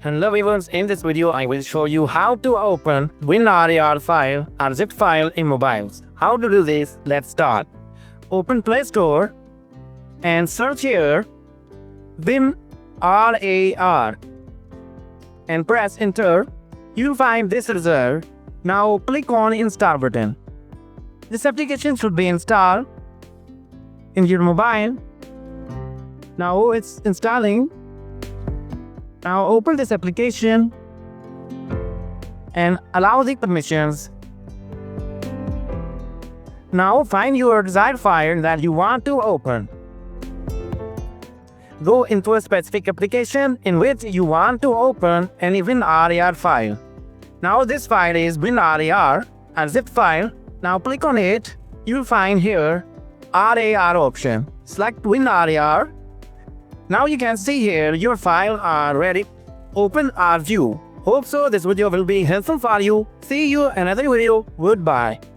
Hello viewers, in this video I will show you how to open WinRAR file or zip file in mobiles. How to do this? Let's start. Open Play Store and search here WinRAR and press enter. You'll find this result. Now click on install button. This application should be installed in your mobile. Now it's installing. Now open this application and allow the permissions. Now find your desired file that you want to open. Go into a specific application in which you want to open any WinRAR file. Now this file is WinRAR, a zip file. Now click on it. You'll find here RAR option. Select WinRAR. Now you can see here your file are ready. Open or view. Hope so this video will be helpful for you. See you in another video. Goodbye.